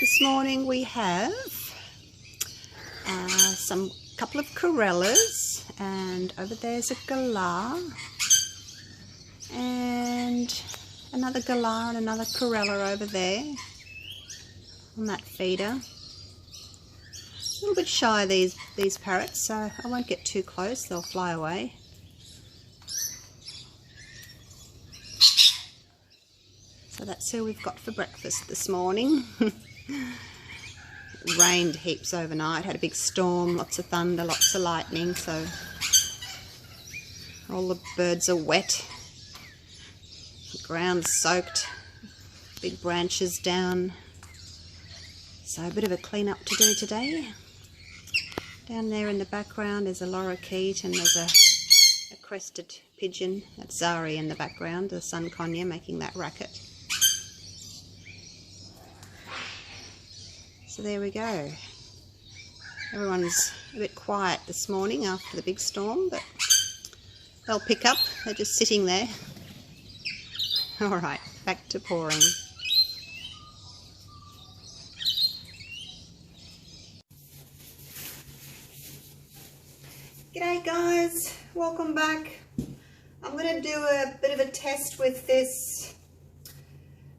this morning we have some couple of corellas, and over there's a galah and another galah and another corella over there on that feeder. A little bit shy, these parrots, so I won't get too close, they'll fly away. So that's who we've got for breakfast this morning. It rained heaps overnight, had a big storm, lots of thunder, lots of lightning, so all the birds are wet. The ground's soaked, big branches down. So a bit of a clean up to do today. Down there in the background there's a lorikeet and there's a crested pigeon. That's Zari in the background, the sun conure making that racket. So there we go. Everyone's a bit quiet this morning after the big storm, but they'll pick up. They're just sitting there. Alright, back to pouring. G'day guys, welcome back. I'm going to do a bit of a test with this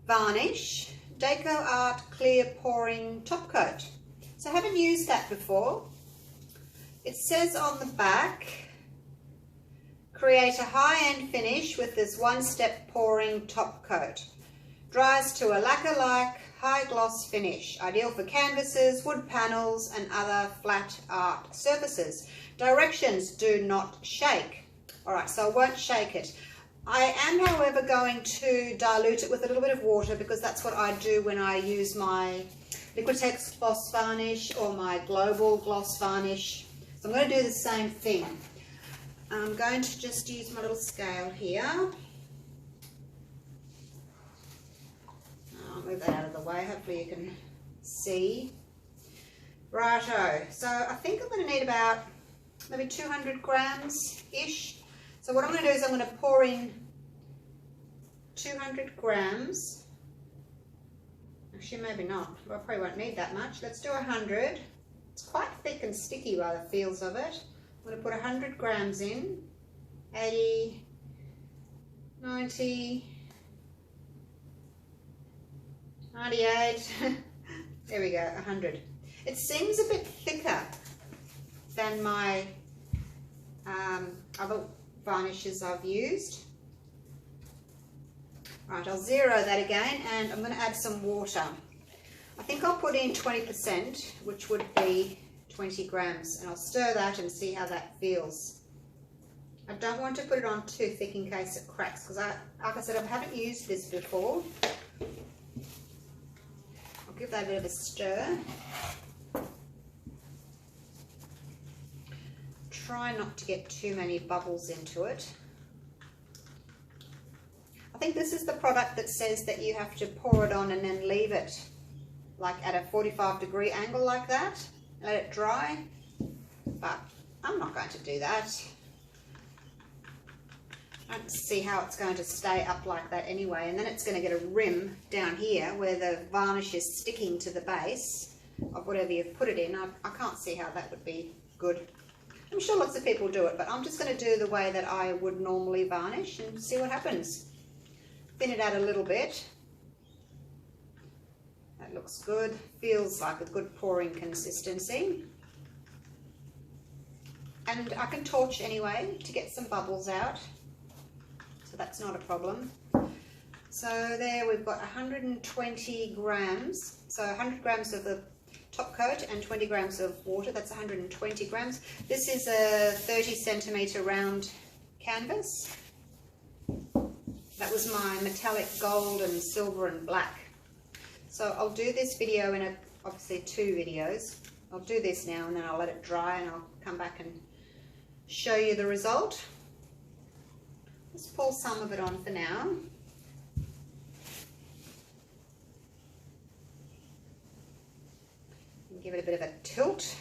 Varnish Decoart clear pouring top coat. So I haven't used that before. It says on the back, create a high-end finish with this one-step pouring top coat. Dries to a lacquer-like high gloss finish, ideal for canvases, wood panels and other flat art surfaces. Directions: do not shake. Alright, so I won't shake it. I am, however, going to dilute it with a little bit of water because that's what I do when I use my Liquitex gloss varnish or my global gloss varnish. So I'm going to do the same thing. I'm going to just use my little scale here. I'll move that out of the way, hopefully you can see. Righto, so I think I'm going to need about maybe 200 grams-ish. So what I'm going to do is I'm going to pour in 200 grams. Actually, maybe not. I probably won't need that much. Let's do 100. It's quite thick and sticky by the feels of it. I'm going to put 100 grams in. 80, 90, 98. There we go, 100. It seems a bit thicker than my other varnishes I've used. Right, I'll zero that again and I'm going to add some water. I think I'll put in 20%, which would be 20 grams, and I'll stir that and see how that feels. I don't want to put it on too thick in case it cracks because, like I said, I haven't used this before. I'll give that a bit of a stir. Try not to get too many bubbles into it. I think this is the product that says that you have to pour it on and then leave it like at a 45-degree angle like that, let it dry, but I'm not going to do that. I don't see how it's going to stay up like that anyway, and then it's going to get a rim down here where the varnish is sticking to the base of whatever you've put it in. I can't see how that would be good. I'm sure lots of people do it, but I'm just going to do the way that I would normally varnish and see what happens. Thin it out a little bit. That looks good. Feels like a good pouring consistency. And I can torch anyway to get some bubbles out, so that's not a problem. So there we've got 120 grams. So 100 grams of the top coat and 20 grams of water. That's 120 grams. This is a 30 centimetre round canvas. That was my metallic gold and silver and black. So I'll do this video in obviously 2 videos. I'll do this now and then I'll let it dry and I'll come back and show you the result. Let's pour some of it on for now. Give it a bit of a tilt.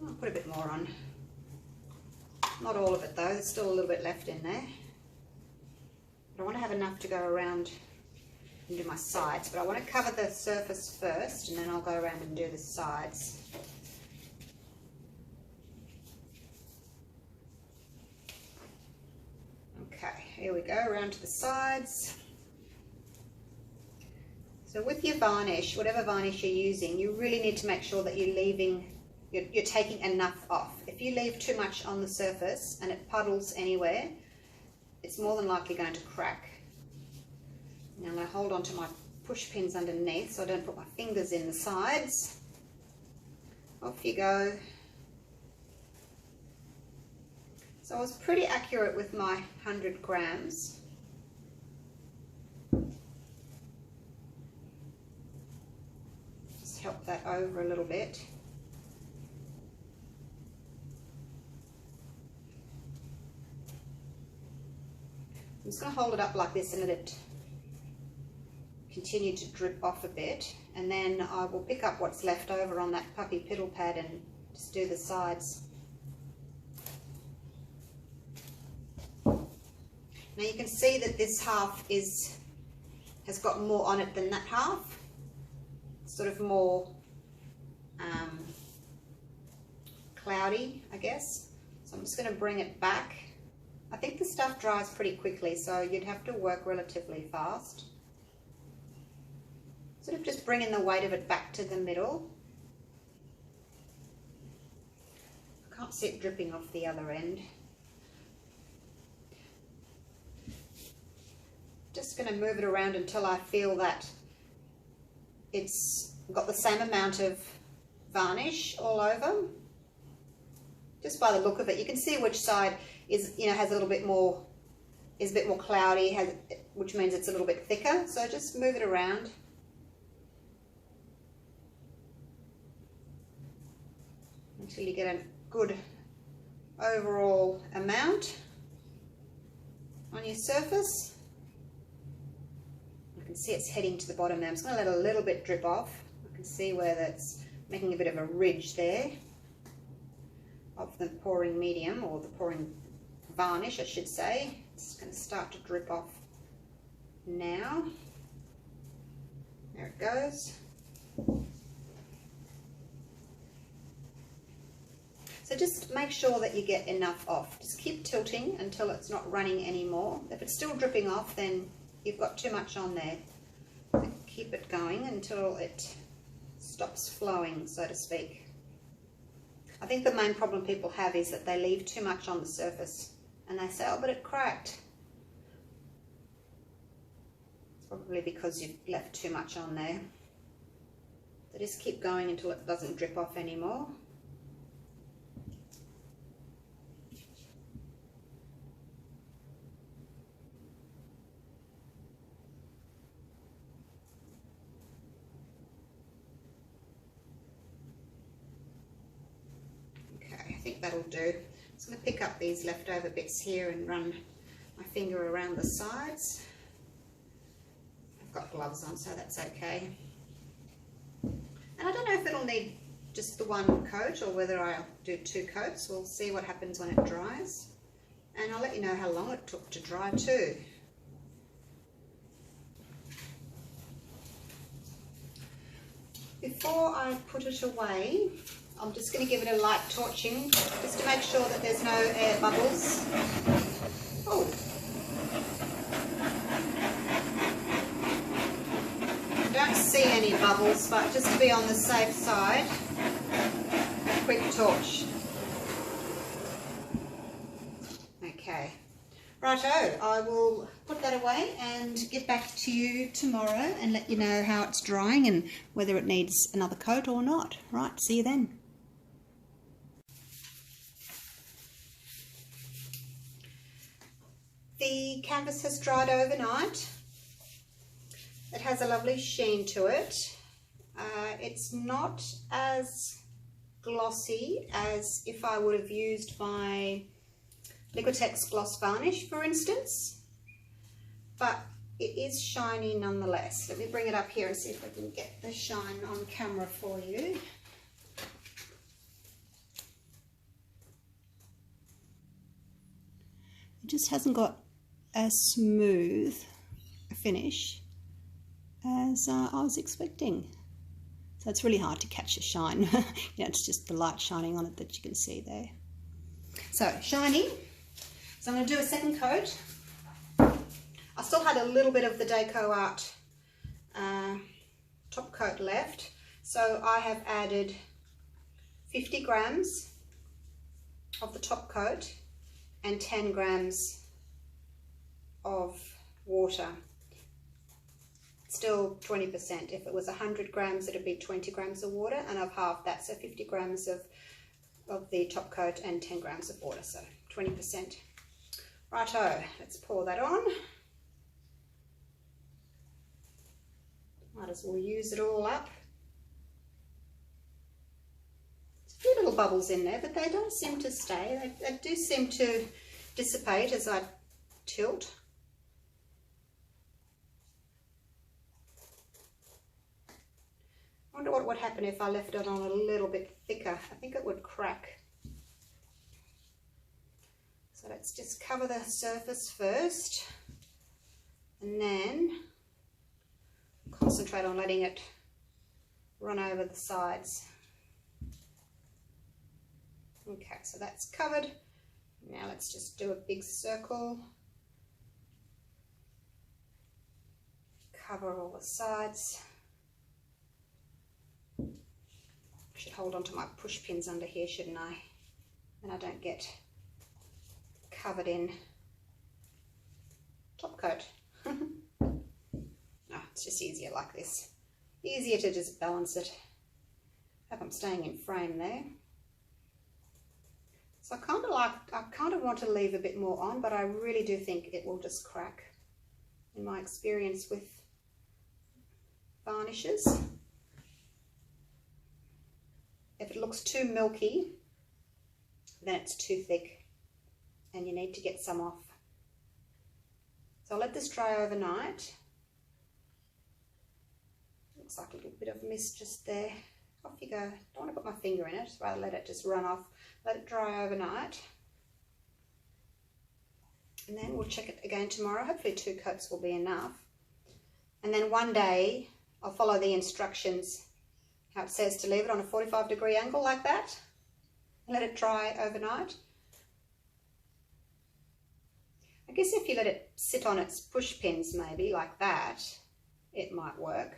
I'll put a bit more on. Not all of it though, there's still a little bit left in there. But I want to have enough to go around and do my sides, but I want to cover the surface first and then I'll go around and do the sides. Okay, here we go, around to the sides. So with your varnish, whatever varnish you're using, you really need to make sure that you're taking enough off. If you leave too much on the surface and it puddles anywhere, it's more than likely going to crack. Now I'm going to hold on to my push pins underneath so I don't put my fingers in the sides. Off you go. So I was pretty accurate with my 100 grams. Just help that over a little bit. I'm just going to hold it up like this and let it continue to drip off a bit, and then I will pick up what's left over on that puppy piddle pad and just do the sides. Now you can see that this half has got more on it than that half, sort of more cloudy, I guess. So I'm just going to bring it back. I think the stuff dries pretty quickly, so you'd have to work relatively fast. Sort of just bringing the weight of it back to the middle. I can't see it dripping off the other end. Just going to move it around until I feel that it's got the same amount of varnish all over. Just by the look of it, you can see which side is, has a little bit more, is a bit more cloudy, which means it's a little bit thicker. So just move it around. Until you get a good overall amount on your surface. You can see it's heading to the bottom now. I'm just going to let a little bit drip off. I can see where that's making a bit of a ridge there of the pouring medium, or the pouring varnish I should say. It's going to start to drip off now. There it goes. So just make sure that you get enough off. Just keep tilting until it's not running anymore. If it's still dripping off, then you've got too much on there. Keep it going until it stops flowing, so to speak. I think the main problem people have is that they leave too much on the surface and they say, oh, but it cracked. It's probably because you've left too much on there. So just keep going until it doesn't drip off anymore. I think that'll do. I'm just going to pick up these leftover bits here and run my finger around the sides. I've got gloves on, so that's okay. And I don't know if it'll need just the one coat or whether I'll do 2 coats. We'll see what happens when it dries. And I'll let you know how long it took to dry too. Before I put it away, I'm just going to give it a light torching just to make sure that there's no air bubbles. Oh. I don't see any bubbles, but just to be on the safe side, a quick torch. Okay. Righto, I will put that away and get back to you tomorrow and let you know how it's drying and whether it needs another coat or not. Right, see you then. The canvas has dried overnight. It has a lovely sheen to it. It's not as glossy as if I would have used my Liquitex gloss varnish, for instance, but it is shiny nonetheless. Let me bring it up here and see if I can get the shine on camera for you. It just hasn't got as smooth a finish as I was expecting. So it's really hard to catch a shine. It's just the light shining on it that you can see there. So shiny. So I'm going to do a second coat. I still had a little bit of the Decoart Topcoat left, so I have added 50 grams of the Topcoat and 10 grams of water. Still 20%. If it was 100 grams, it'd be 20 grams of water, and I've halved that, so 50 grams of the Topcoat and 10 grams of water, so 20%. Righto, let's pour that on. Might as well use it all up. There's a few little bubbles in there, but they don't seem to stay. They do seem to dissipate as I tilt. I wonder what would happen if I left it on a little bit thicker. I think it would crack. So let's just cover the surface first, and then concentrate on letting it run over the sides. Okay, so that's covered. Now let's just do a big circle. Cover all the sides. Should hold on to my push pins under here, shouldn't I? And I don't get covered in Topcoat. No, it's just easier like this. Easier to just balance it. Hope I'm staying in frame there. So I kind of want to leave a bit more on, but I really do think it will just crack. In my experience with varnishes, if it looks too milky, then it's too thick and you need to get some off. So I'll let this dry overnight. Looks like a little bit of mist just there. Off you go. Don't want to put my finger in it, rather let it just run off. Let it dry overnight. And then we'll check it again tomorrow. Hopefully 2 coats will be enough. And then one day I'll follow the instructions, how it says to leave it on a 45-degree angle like that. And let it dry overnight. I guess if you let it sit on its push pins maybe like that, it might work.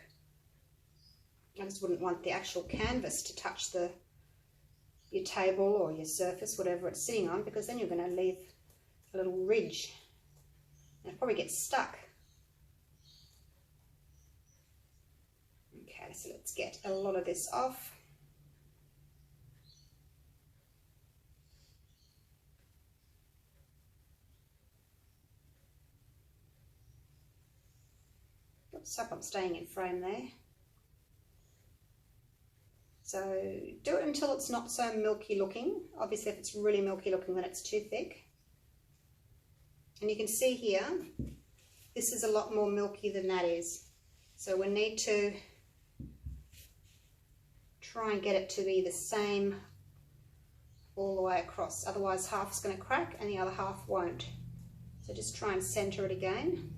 I just wouldn't want the actual canvas to touch your table or your surface, whatever it's sitting on, because then you're going to leave a little ridge and it'll probably get stuck. Okay, so let's get a lot of this off. Oops, hope I'm staying in frame there. So do it until it's not so milky looking. Obviously if it's really milky looking, then it's too thick. And you can see here, this is a lot more milky than that is. So we need to try and get it to be the same all the way across. Otherwise half's going to crack and the other half won't. So just try and center it again.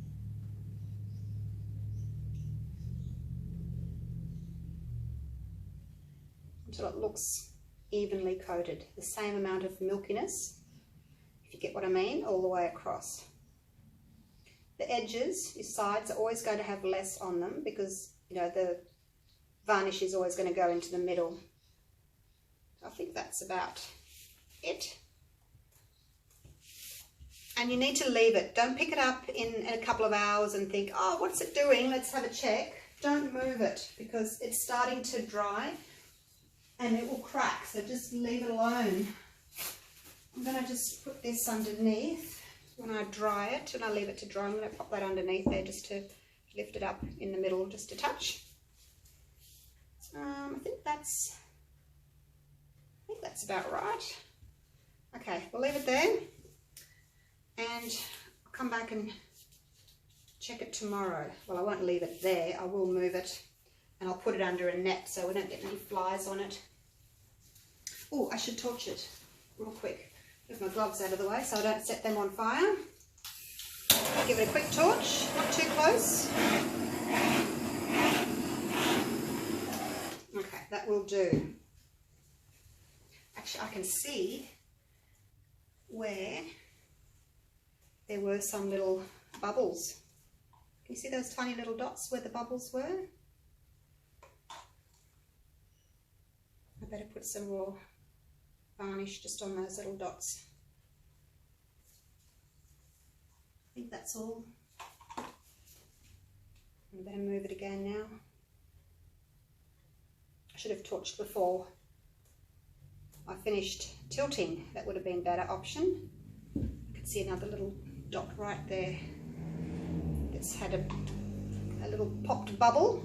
Until it looks evenly coated, the same amount of milkiness, if you get what I mean, all the way across. The edges, your sides, are always going to have less on them because, you know, the varnish is always going to go into the middle. I think that's about it. And you need to leave it. Don't pick it up in a couple of hours and think, oh, what's it doing? Let's have a check. Don't move it because it's starting to dry and it will crack, so just leave it alone. I'm going to just put this underneath when I dry it, and I leave it to dry. I'm going to pop that underneath there just to lift it up in the middle just a touch. I think that's about right. Okay, we'll leave it there and I'll come back and check it tomorrow. Well, I won't leave it there, I will move it and I'll put it under a net so we don't get any flies on it. Oh, I should torch it real quick. Move my gloves out of the way so I don't set them on fire. Give it a quick torch, not too close. that will do. Actually, I can see where there were some little bubbles. Can you see those tiny little dots where the bubbles were? I better put some raw varnish just on those little dots. I think that's all. I better move it again now. I should have torched before I finished tilting. That would have been a better option. You can see another little dot right there. It's had a little popped bubble.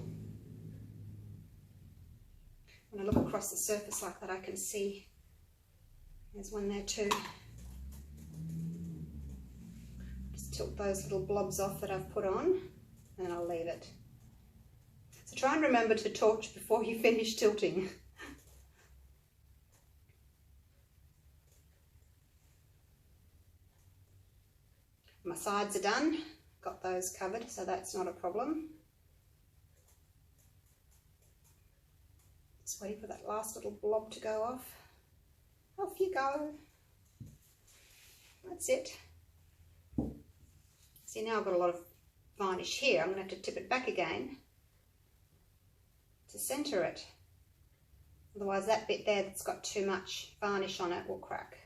When I look across the surface like that, I can see there's one there too. Just tilt those little blobs off that I've put on, and then I'll leave it. So try and remember to torch before you finish tilting. My sides are done. Got those covered, so that's not a problem. Just waiting for that last little blob to go off. Off you go. That's it. See, now I've got a lot of varnish here. I'm going to have to tip it back again to centre it. Otherwise that bit there that's got too much varnish on it will crack.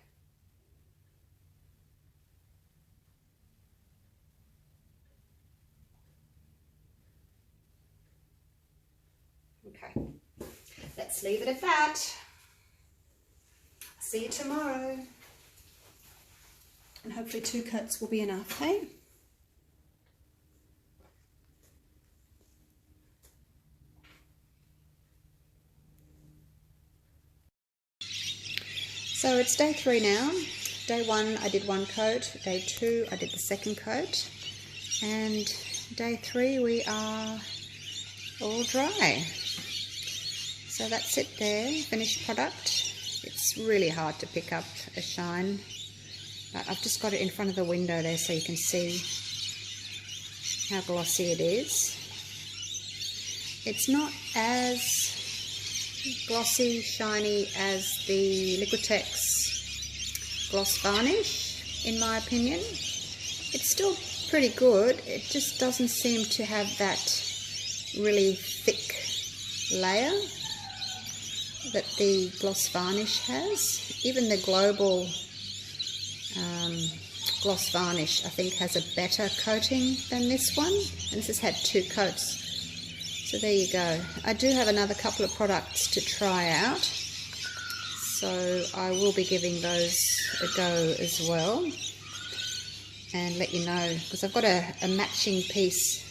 Okay, let's leave it at that. See you tomorrow. And hopefully 2 coats will be enough, hey? So it's day 3 now. Day 1 I did 1 coat, day 2 I did the 2nd coat, and day 3 we are all dry. So that's it there, finished product. It's really hard to pick up a shine, but I've just got it in front of the window there so you can see how glossy it is. It's not as glossy, shiny as the Liquitex gloss varnish, in my opinion. It's still pretty good, it just doesn't seem to have that really thick layer that the gloss varnish has. Even the Global gloss varnish I think has a better coating than this one, and this has had 2 coats. So there you go. I do have another couple of products to try out, so I will be giving those a go as well and let you know, because I've got a matching piece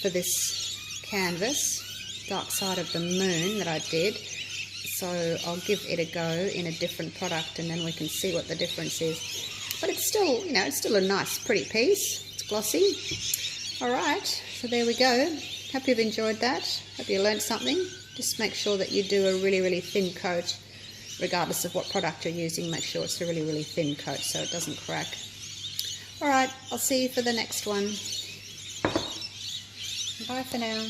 for this canvas, Dark Side of the Moon, that I did, so I'll give it a go in a different product and then we can see what the difference is. But it's still, you know, it's still a nice pretty piece. It's glossy. Alright, so there we go. Hope you've enjoyed that. Hope you learned something. Just make sure that you do a really thin coat, regardless of what product you're using. Make sure it's a really thin coat so it doesn't crack. Alright, I'll see you for the next one. Bye for now.